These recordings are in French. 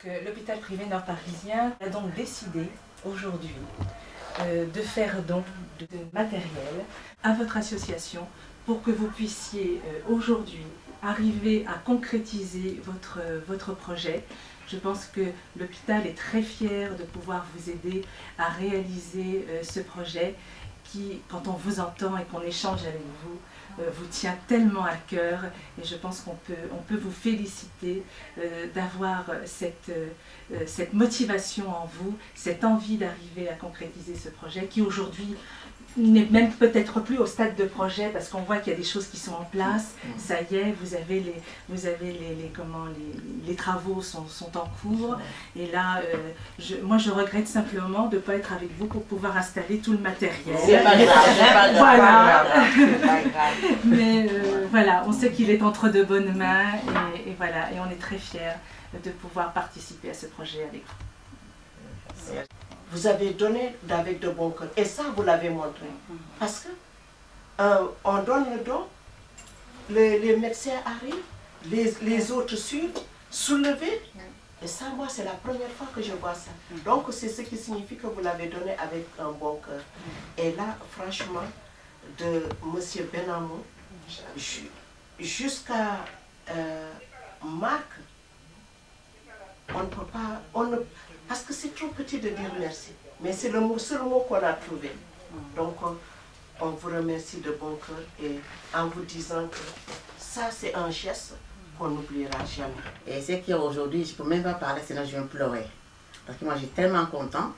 L'hôpital privé nord-parisien a donc décidé aujourd'hui de faire don de matériel à votre association pour que vous puissiez aujourd'hui arriver à concrétiser votre projet. Je pense que l'hôpital est très fier de pouvoir vous aider à réaliser ce projet qui, quand on vous entend et qu'on échange avec vous, vous tient tellement à cœur, et je pense qu'on peut vous féliciter d'avoir cette motivation en vous, cette envie d'arriver à concrétiser ce projet qui aujourd'hui n'est même peut-être plus au stade de projet parce qu'on voit qu'il y a des choses qui sont en place. Ça y est, les travaux sont en cours. Et là, moi je regrette simplement de ne pas être avec vous pour pouvoir installer tout le matériel. C'est pas grave, voilà. Pas grave. Mais voilà, on sait qu'il est entre de bonnes mains et voilà, et on est très fiers de pouvoir participer à ce projet avec vous. Vous avez donné avec de bon cœur et ça vous l'avez montré. Parce que on donne le don, les médecins arrivent, les autres suivent, soulevés. Et ça, moi, c'est la première fois que je vois ça. Donc, c'est ce qui signifie que vous l'avez donné avec un bon cœur. Et là, franchement, de M. Benamou jusqu'à Marc, on ne peut pas... parce que c'est trop petit de dire merci. Mais c'est le seul mot qu'on a trouvé. Donc, on vous remercie de bon cœur et en vous disant que ça, c'est un geste qu'on n'oubliera jamais. Et c'est qu'aujourd'hui, je ne peux même pas parler, sinon je vais pleurer. Parce que moi, je suis tellement content.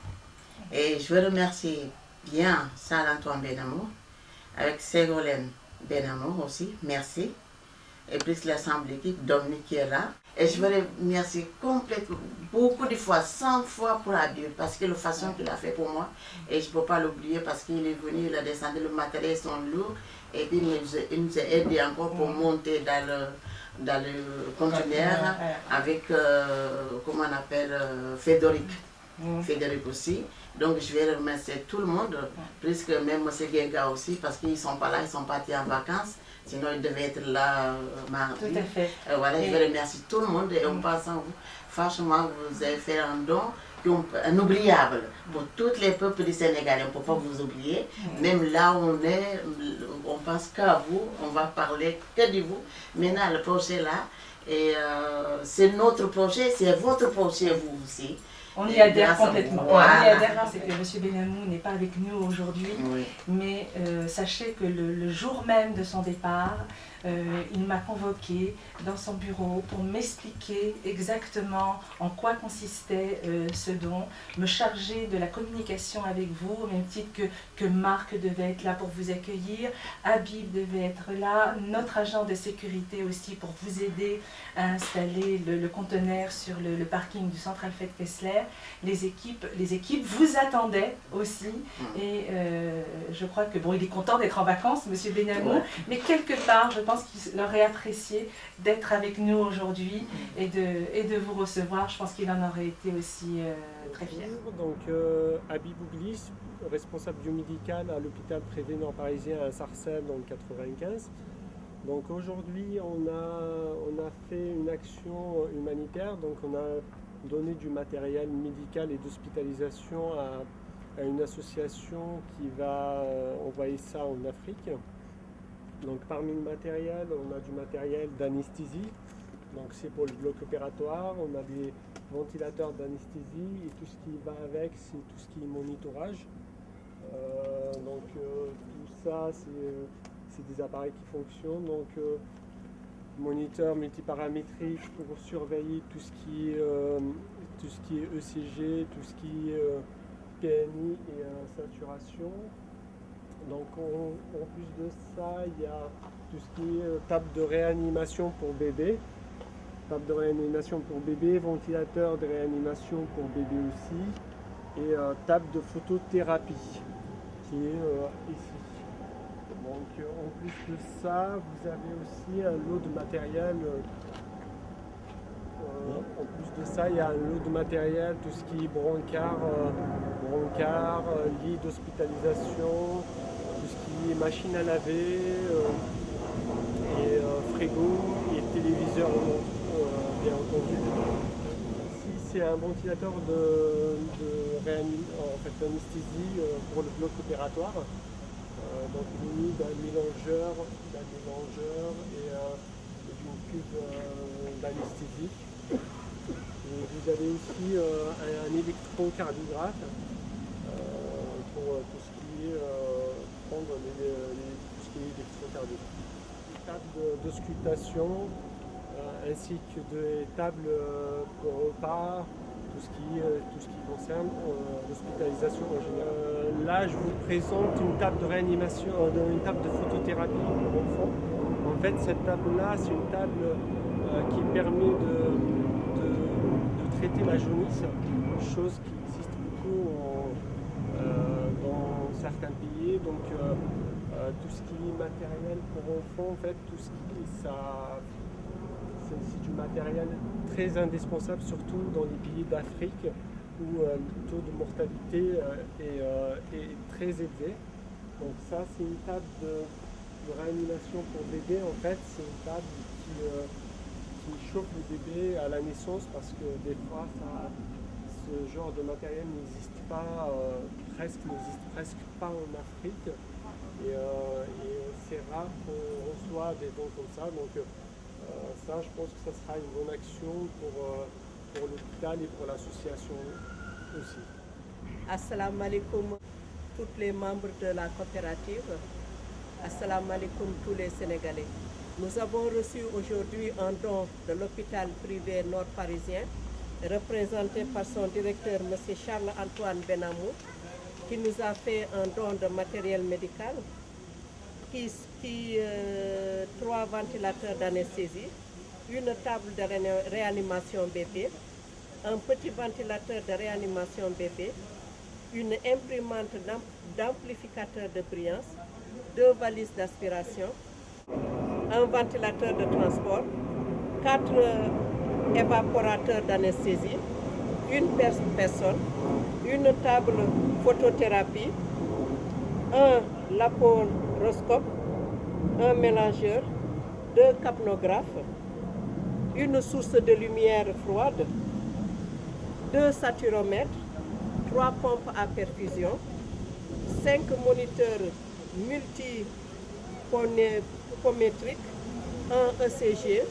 Et je veux remercier bien Charles-Antoine Benamou, avec Ségolène Benamou aussi, merci. Et plus l'ensemble de l'équipe, Dominique qui est là. Et je veux remercier complètement, beaucoup de fois, 100 fois pour Abib, parce que la façon qu'il a fait pour moi, et je ne peux pas l'oublier parce qu'il est venu, il a descendu, le matériel sont lourds, et puis il nous a aidé encore pour monter dans le conteneur avec, comment on appelle, Fédéric. Fédéric aussi. Donc je vais remercier tout le monde, plus que même M. Genga aussi, parce qu'ils ne sont pas là, ils sont partis en vacances. Sinon, ils devaient être là mardi. Tout à fait. Voilà, je vais remercier tout le monde et en passant, vous, franchement, vous avez fait un don inoubliable pour tous les peuples du Sénégal. On ne peut pas vous oublier. Même là où on est, on pense qu'à vous, on va parler que de vous. Maintenant, le projet là, et c'est notre projet, c'est votre projet, vous aussi. On y adhère complètement. Voilà. On y adhère, c'est que M. Benamou n'est pas avec nous aujourd'hui, Oui. mais sachez que le jour même de son départ, il m'a convoqué dans son bureau pour m'expliquer exactement en quoi consistait ce don, me charger de la communication avec vous, au même titre que Marc devait être là pour vous accueillir, Habib devait être là, notre agent de sécurité aussi pour vous aider à installer le conteneur sur le parking du centre Alfred Kessler. Les équipes vous attendaient aussi et je crois que bon, il est content d'être en vacances, M. Benamou, mais quelque part je pense qu'il aurait apprécié d'être avec nous aujourd'hui et de vous recevoir. Je pense qu'il en aurait été aussi très fier. Donc Habib Ouglis, responsable biomédical à l'hôpital privé nord-parisien à Sarcelles dans le 95. Donc aujourd'hui on a fait une action humanitaire, donc on a donné du matériel médical et d'hospitalisation à une association qui va envoyer ça en Afrique. Donc parmi le matériel, on a du matériel d'anesthésie, donc c'est pour le bloc opératoire, on a des ventilateurs d'anesthésie et tout ce qui va avec, c'est tout ce qui est monitorage. Tout ça, c'est des appareils qui fonctionnent. Donc moniteur multiparamétrique pour surveiller tout ce qui est ECG, tout ce qui est PNI et saturation. Donc en plus de ça, il y a tout ce qui est table de réanimation pour bébé. Table de réanimation pour bébé, ventilateur de réanimation pour bébé aussi. Et table de photothérapie qui est ici. Donc en plus de ça, vous avez aussi un lot de matériel. En plus de ça, il y a un lot de matériel, tout ce qui est brancard, lit d'hospitalisation, tout ce qui est machine à laver, et frigo et téléviseur bien entendu. Ici c'est un ventilateur d'anesthésie pour le bloc opératoire. Donc muni d'un mélangeur et d'une cuve d'anesthésie. Et vous avez aussi un électrocardiographe pour tout ce qui est prendre tout ce qui est électrocardiographie. Des tables d'auscultation ainsi que des tables pour repas, tout ce qui concerne l'hospitalisation en général. Là, je vous présente une table de réanimation, une table de photothérapie pour enfants. En fait, cette table-là, c'est une table qui permet de traiter la jaunisse, chose qui existe beaucoup dans certains pays. Donc, tout ce qui est matériel pour enfants, en fait, tout ce qui c'est du matériel très indispensable, surtout dans les pays d'Afrique où le taux de mortalité est très élevé. Donc ça, c'est une table de réanimation pour bébé. En fait, c'est une table qui chauffe le bébé à la naissance parce que des fois, ce genre de matériel n'existe presque pas en Afrique. Et c'est rare qu'on reçoit des dons comme ça. Donc, ça, je pense que ça sera une bonne action pour l'hôpital et pour l'association aussi. Assalamu alaikum tous les membres de la coopérative. Assalamu alaikum tous les Sénégalais. Nous avons reçu aujourd'hui un don de l'hôpital privé nord-parisien, représenté par son directeur, M. Charles-Antoine Benamou, qui nous a fait un don de matériel médical, 3 ventilateurs d'anesthésie, une table de réanimation bébé, un petit ventilateur de réanimation bébé, une imprimante d'amplificateur de brillance, 2 valises d'aspiration, un ventilateur de transport, 4 évaporateurs d'anesthésie, une personne, une table photothérapie, un laparoscope, un mélangeur, 2 capnographes, une source de lumière froide, 2 saturomètres, 3 pompes à perfusion, 5 moniteurs multipométriques, un ECG,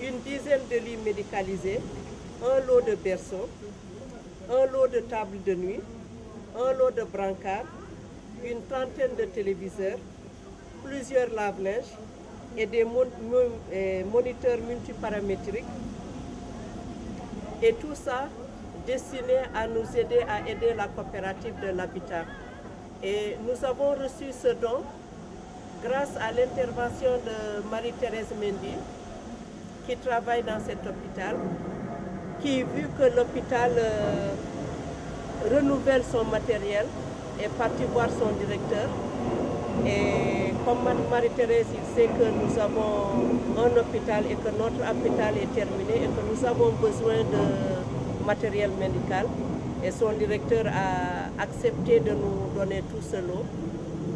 une dizaine de lits médicalisés, un lot de berceaux, un lot de tables de nuit, un lot de brancards, une trentaine de téléviseurs, plusieurs lave-linges et des moniteurs multiparamétriques. Et tout ça destiné à nous aider à aider la coopérative de l'habitat. Et nous avons reçu ce don grâce à l'intervention de Marie-Thérèse Mendy, qui travaille dans cet hôpital, qui, vu que l'hôpital renouvelle son matériel, est parti voir son directeur. Et comme Marie-Thérèse, il sait que nous avons un hôpital et que notre hôpital est terminé et que nous avons besoin de matériel médical. Et son directeur a accepté de nous donner tout ce lot.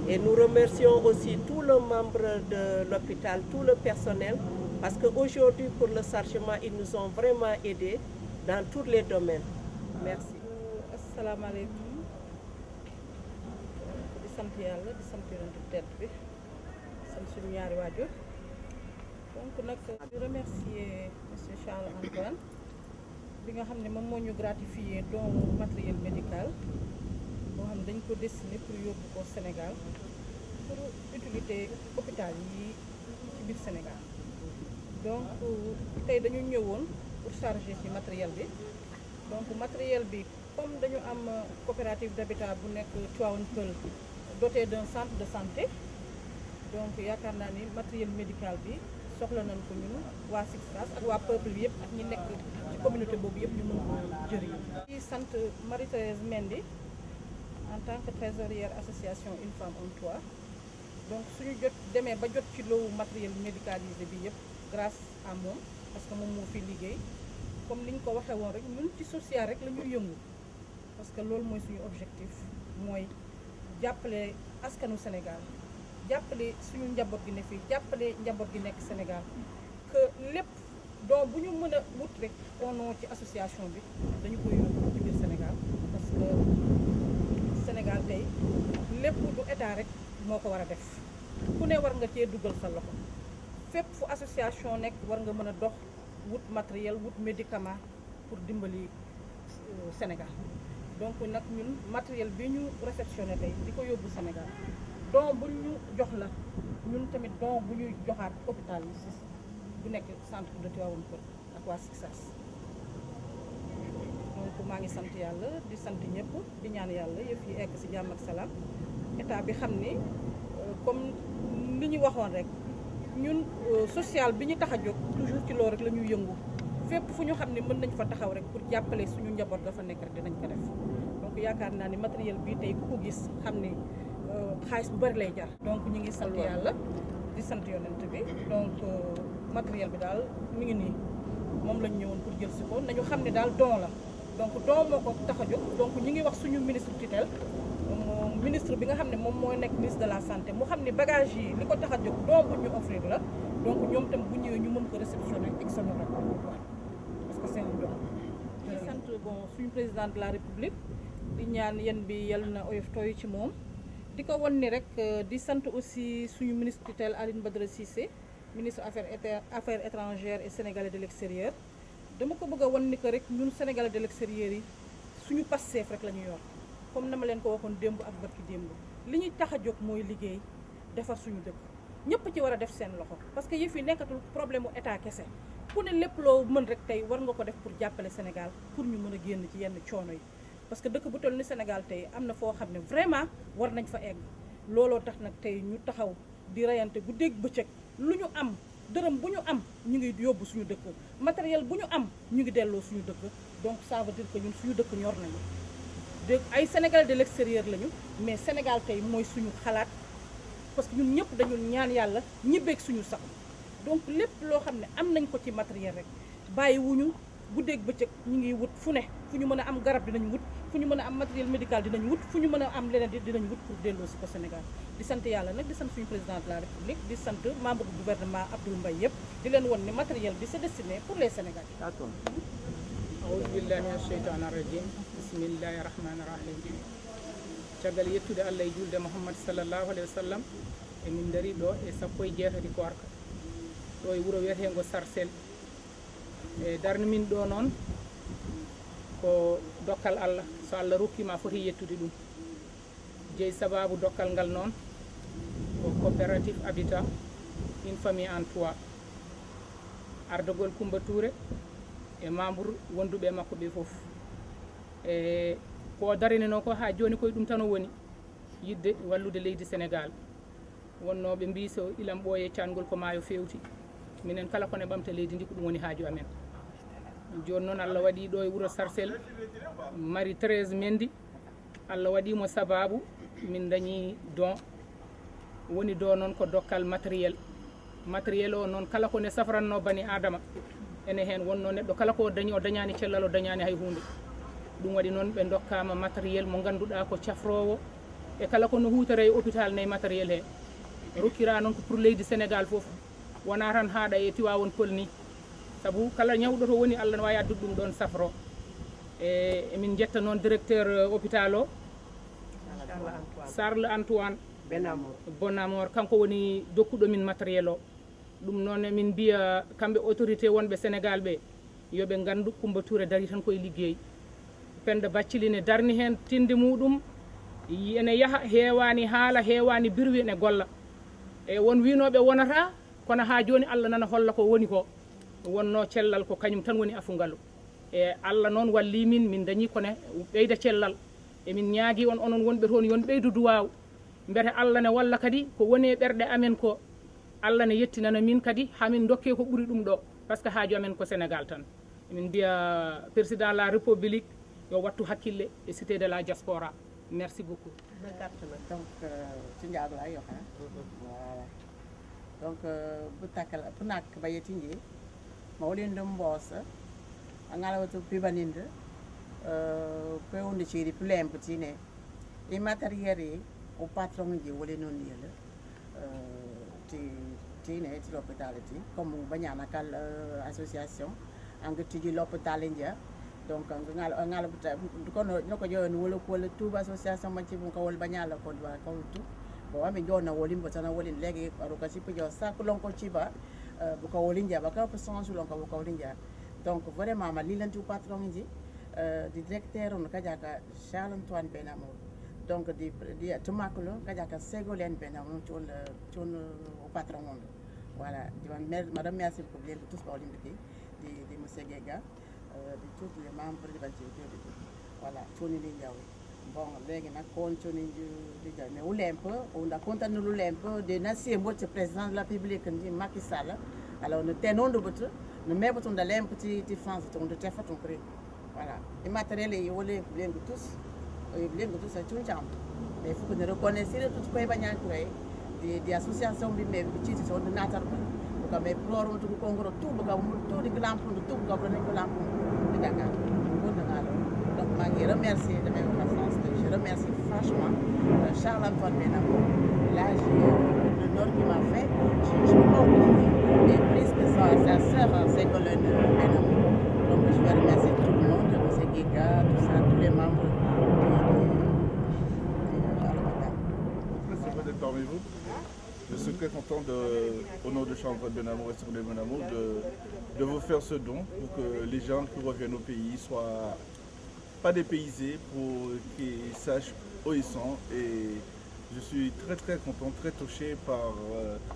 Et nous remercions aussi tous les membres de l'hôpital, tout le personnel, parce qu'aujourd'hui, pour le chargement, ils nous ont vraiment aidés dans tous les domaines. Merci. Assalamu alaikum. Di sant Yàlla di sant Yonent bu tedd bi sant suñu ñaari waajur. Donc nag di remercier monsieur Charles Antoine bi nga xam ne moom moo ñu gratifié don matériel médical boo xam ne dañ ko destiné pour yóbbu ko Sénégal pour utilité hôpital yi ci biir Sénégal. Donc tey dañu ñëwoon pour charger ci matériel bi. Donc matériel bi comme dañu am coopérative d'habitat bu nekk Tivaouane Peulh doté d'un centre de santé, donc yaakaar naa ni matériel médical bi soxla nañ ko ñun waa Sixtas ak waa peuple bi yëpp ak ñi nekk ci communauté boobu yëpp ñu mën ko jëriñu. Di sant Marie-Thérèse Mendy en tant que trésorière association Une Femme un Toit. Donc suñu demee ba jot ci lowu matériel médicalisé bi yëpp grâce à moom parce que moom moo fi liggéey. Comme ni ñu ko waxee woon rek ñun ci social rek la ñuy yëngu parce que loolu mooy suñu objectif mooy jàppale askanu Sénégal jàppale suñu njaboot gi ne fii jàppale njaboot gi nekk Sénégal que lépp donc bu ñu mën a wut rek au nom ci association bi dañu koy yóbbu ci biir Sénégal parce que Sénégal tey lépp du état rek moo ko war a def ku ne war nga cee dugal sa loxo fépp fu association nekk war nga mën a dox wut matériel wut médicament pour dimbali Sénégal donc nag ñun matériel bi ñu réceptionné tey di ko yóbbu Sénégal don bu ñu jox la ñun tamit don bu ñuy joxaat hôpital yi si bu nekk centre de Tivaouane Peulh ak waa Sixas donc maa ngi sant yàlla di sant ñëpp di ñaan yàlla yëf yi egg si jàmm ak salaam état bi xam ni comme li ñu waxoon rek ñun social bi ñu tax a jóg toujours ci loolu rek la ñuy yëngu fépp fu ñu xam ne mën nañ fa taxaw rek pour jàppale suñu njaboot dafa nekk rek dinañ ko def donc yaakaar naa ni matériel bii tey ku ko gis xam ni xaalis bu bari lay jar donc ñu ngi sant yàlla di sant yonent bi donc matériel bi daal mi ngi nii moom lañ ñëwoon pour jël si ko nañu xam ne daal don la donc don moo ko tax a jóg donc ñu ngi wax suñu ministre tutelle ministre bi nga xam ne moom moo nekk ministre de la santé mu xam ne bagage yi li ko tax a jóg don bu ñu offrir la donc ñoom tam bu ñëwee ñu mën ko réceptionner ak son rapport parce que c'est un don di sant bon suñu président de la république di ñaan yéen bi yal na oyof tooy ci moom di ko won ni rek di sant aussi suñu ministre tutelle Aline Badara Cissé ministre affaires étrangères et sénégalais de l'extérieur dama ko bëgg a won ni que rek ñun sénégalais de l'extérieur yi suñu Pastef rek la ñu yor comme na ma leen ko waxoon démb ak barki démb li ñuy tax a jóg mooy liggéey defar suñu dëkk ñëpp ci war a def seen loxo parce que yëf yi nekkatul problème mu état kese ku ne lépp loo mën rek tey war nga ko def pour jàppale Sénégal pour ñu mën a génn ci yenn coono yi parce que dëkk bu toll ni Sénégal tey am na foo xam ne vraiment war nañ fa egg looloo tax nag tey ñu taxaw di reyante guddeeg bëccëg lu ñu am dërëm bu ñu am ñu ngi yóbbu suñu dëkk matériel bu ñu am ñu ngi delloo suñu dëkk donc ça veut dire que ñun suñu dëkk ñor nañu de ay Sénégalais de l'extérieur lañu mais Sénégal tey mooy suñu xalaat parce que ñun ñëpp dañu ñaan yàlla ñibbeeg suñu sax donc lépp loo xam ne am nañ ko ci matériel rek bàyyiwuñu guddeeg bëccëg ñu ngi wut fu ne fu ñu mën a am garab dinañ wut fu ñu mën a am matériel médical dinañ wut fu ñu mën a am leneen dinañ wut pour delloo si ko Sénégal di sant yàlla nag di sant suñu président de la République di sant membre du gouvernement Abdoul Mbaye yëpp di leen won ni matériel bi c'est destiné pour les Sénégalais. A'udhu billahi minash shaitanir rajim. Bismillahir rahmanir rahim. Caggal yettude Allah e julde Muhammad sallallahu alaihi wasallam e min dari ɗo e sappo e jeetati Korka ɗo e wuro wiyetengo Sarcel e darni min ɗo noon ko dokkal Allah so Allah rokkima foti yettude ɗum jeyi sababu dokkal ngal noon ko coopérative habitat une famille en toit ardogol Coumba Touré e membre wonduɓe makko ɓe fof e ko darinino ko ha joni koye ɗum tan o woni yidde wallude leydi Sénégal wonno ɓe mbi so ilam ɓooye cangol ko maayo fewti minen kala kone ɓamta leydi ndi ko ɗum woni haaju amen joni noon Allah waɗi ɗo e wuuro Sarcel mari 13 mendi Allah waɗimo sababu min dañi don woni do noon ko dokkal matériel o noon kala kone safranno bani adama ene hen wonno neɗɗo kala ko dañi o dañani cellal o dañani hay hunde ɗum waɗi noon ɓe dokkama matériel mo ganduɗa ko cafrowo e kala kono hutore e hôpital nayi matériel he rokkira noon ko pour leydi Sénégal foof wona tan haaɗa e Tivaouane Peulh ni saabu kala ñawɗo to woni Allah ne wawi addude ɗum ɗon safro e emin jetta noon directeur hôpital o Charles Antoine Bonamor kanko woni dokkuɗo min matériel o ɗum noon min mbiya kamɓe autorité wonɓe Sénégal ɓe yoɓe gandu Coumba Touré dari tan koye liggey Penda Bathily darni hen tinde muɗum ene yaaha heewani haala heewani birwi ene golla e won winoɓe wonata kono ha joni Allah nana holla ko woni ko wonno cellal ko kañum tan woni afungalu e Allah noon walli min dañi kone ɓeyda cellal emin ñaagui on onon wonɓe toon yon ɓeydu duwaw mbete Allah ne walla kadi ko woni e ɓerɗe amen ko Allah ne yettinana min kadi hamin dokke ko ɓuuri ɗum ɗo par ce que haaju amen ko Sénégal tan emin mbiya président de la république yo wattu hakkille e cité de la diaspora merci beaucoup donc ci njaago ay yoxa voilà donc punak bayetinji mawlinde mboosa angalawto pibaninde pewunde ciri plemptine e matériel o patron ji wole non yele ti ne ci l'hôpital ti comme banyana kal association anga tiji l'hôpital india donc ngal ko no ko jono wala ko la tuba association ma ci ko wol banyala ko wa ko tu bo ami jona wolin bo tan wolin legi aro ka ci pjo sa ko lon ko ci ba bu ko wolin ja ba ka ko son lon ko ko wolin ja donc vraiment ma lilantu patron ji di directeur on ka jaka Charles Antoine Benamo donc di tumaklo ka jaka Ségolène Benamo ton au patron on voilà madame merci pour bien tous par di monsieur Guéga de tous les membres de l'activité voilà toni li ndiaw bon légui nak kon toni di jaw mais on a contane lu lempo de nasie mo ci président de la République ndi Macky Sall alors ne tenondo but ne mebaton da lempo ti France ton de tefaton cré voilà les matériels yi wole blengu tous a tout champ mais il faut que nous reconnaissions tout ce qu'on va faire des associations bi mais ci sont de natar ko mais pro to ko ngoro tout ga tout di lamp tout ga ko ko lamp de Dakar ko na donc ma ngi remercier de même la France je remercie franchement Charles Antoine Benamo là l'honneur qu'il m'a fait je peux pas oublier et plus que ça sa sœur Ségolène Benamo donc je veux remercier tout le monde M. Guéga tout ça tous les membres Merci d'être parmi vous. Je suis très content au nom de Charles Antoine Benamo et Ségolène Benamo de vous faire ce don pour que les gens qui reviennent au pays soient pas dépaysés, pour qu'ils sachent où ils sont. Et je suis très très content, très touché par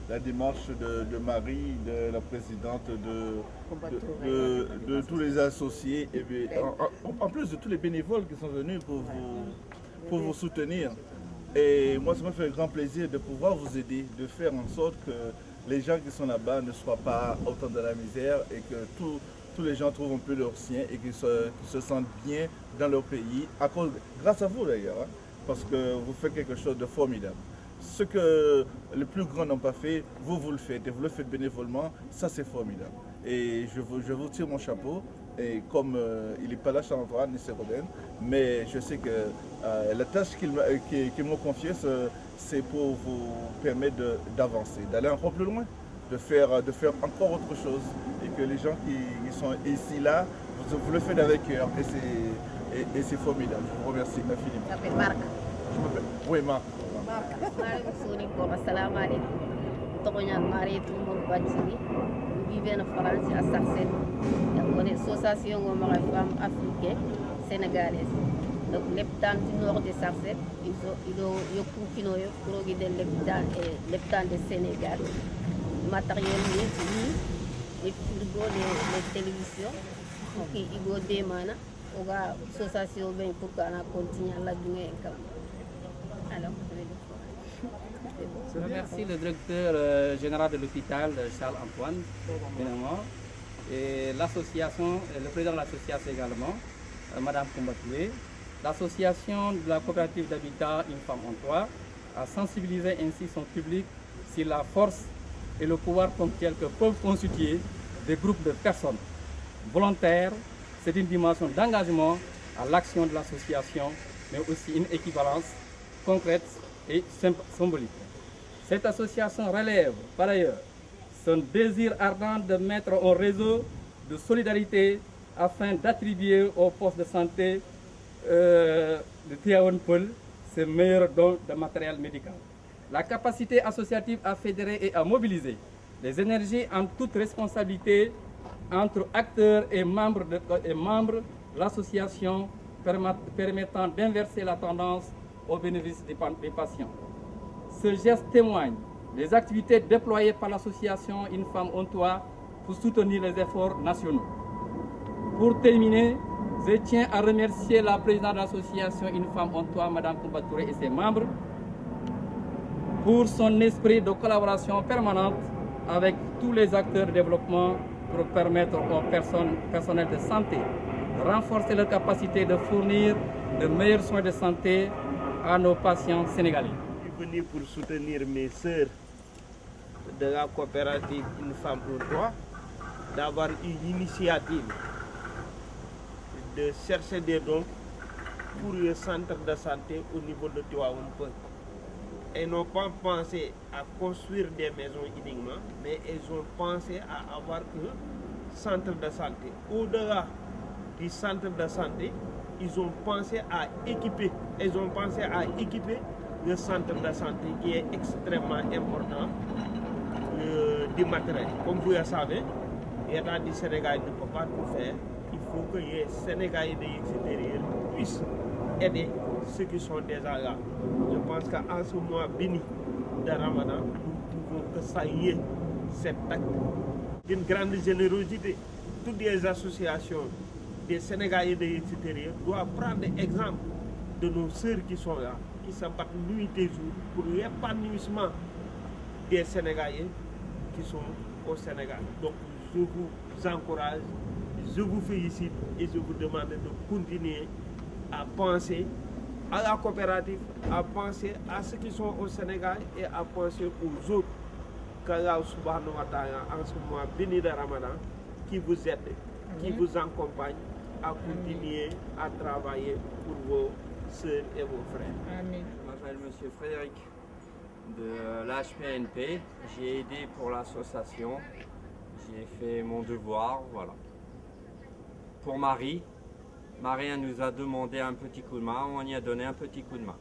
la démarche de Marie, de la présidente, de tous les associés, et en plus de tous les bénévoles qui sont venus pour vous soutenir. Et moi, ça me fait un grand plaisir de pouvoir vous aider, de faire en sorte que les gens qui sont là-bas ne soient pas autant dans la misère et que tous les gens trouvent un peu leur sien et qu'ils se sentent bien dans leur pays, grâce à vous d'ailleurs, hein, parce que vous faites quelque chose de formidable. Ce que les plus grands n'ont pas fait, vous le faites et vous le faites bénévolement, ça c'est formidable. Et je vous tire mon chapeau. Et comme il n'est pas là, Charles Antoine, ni Ségolène, mais je sais que la tâche qu'ils m'ont confiée, c'est pour vous permettre d'avancer, d'aller encore plus loin, de faire encore autre chose. Et que les gens qui sont ici, là, vous le faites avec cœur. Et c'est formidable. Je vous remercie infiniment. Je m'appelle Marc. Je m'appelle. Oui, Marc. Assalamu alaikum. Je vis en France à Sarcelles. On est l'association des femmes africaines sénégalaises. Donc l'hôpital du nord de Sarcelles, ils ont pour guider l'hôpital du Sénégal. Le matériel, les frigos, les télévisions, pour qu'ils aient des manas. L'association pour qu'on continue à la journée. Alors, je remercie le directeur général de l'hôpital, Charles Antoine Benamo, et l'association, le président de l'association également, Madame Koumbatoué. L'association de la coopérative d'habitat Une Femme en Toit a sensibilisé ainsi son public sur la force et le pouvoir ponctuel que peuvent constituer des groupes de personnes volontaires. C'est une dimension d'engagement à l'action de l'association, mais aussi une équivalence concrète et symbolique. Cette association relève par ailleurs son désir ardent de mettre un réseau de solidarité afin d'attribuer aux postes de santé de Tivaouane-Peulh ses meilleurs dons de matériel médical. La capacité associative à fédérer et à mobiliser les énergies en toute responsabilité entre acteurs et membres de l'association permettant d'inverser la tendance au bénéfice des patients. Ce geste témoigne des activités déployées par l'association Une Femme en Toit pour soutenir les efforts nationaux. Pour terminer, je tiens à remercier la présidente de l'association Une Femme en Toit, Mme Koumbatoué, et ses membres pour son esprit de collaboration permanente avec tous les acteurs de développement pour permettre aux personnels de santé de renforcer leur capacité de fournir de meilleurs soins de santé à nos patients sénégalais. Je suis venu pour soutenir mes sœurs de la coopérative Une Femme en Toit, d'avoir une initiative de chercher des dons pour le centre de santé au niveau de Tivaouane-Peulh. Elles n'ont pas pensé à construire des maisons uniquement, mais elles ont pensé à avoir un centre de santé. Au-delà du centre de santé, ils ont pensé à équiper. Elles ont pensé à équiper le centre de santé qui est extrêmement important du matériel. Comme vous le savez, l'État du Sénégal ne peut pas tout faire. Il faut que les Sénégalais de l'extérieur puissent aider ceux qui sont déjà là. Je pense qu'en ce mois béni de Ramadan, nous pouvons que saluer cet acte d'une grande générosité. Toutes les associations des Sénégalais de l'extérieur doivent prendre exemple de nos sœurs qui sont là, qui se battent nuit et jour pour l'épanouissement des Sénégalais qui sont au Sénégal. Donc je vous encourage, je vous félicite et je vous demande de continuer à penser à la coopérative, à penser à ceux qui sont au Sénégal et à penser aux autres qu'Allah subhanahu wa ta'ala en ce mois béni de Ramadan qui vous aide, qui vous accompagne à continuer à travailler pour vos sœurs et vos frères. Amen. Je m'appelle M. Frédéric de l'HPNP. J'ai aidé pour l'association. J'ai fait mon devoir, voilà. Pour Marie, Marie nous a demandé un petit coup de main, on y a donné un petit coup de main.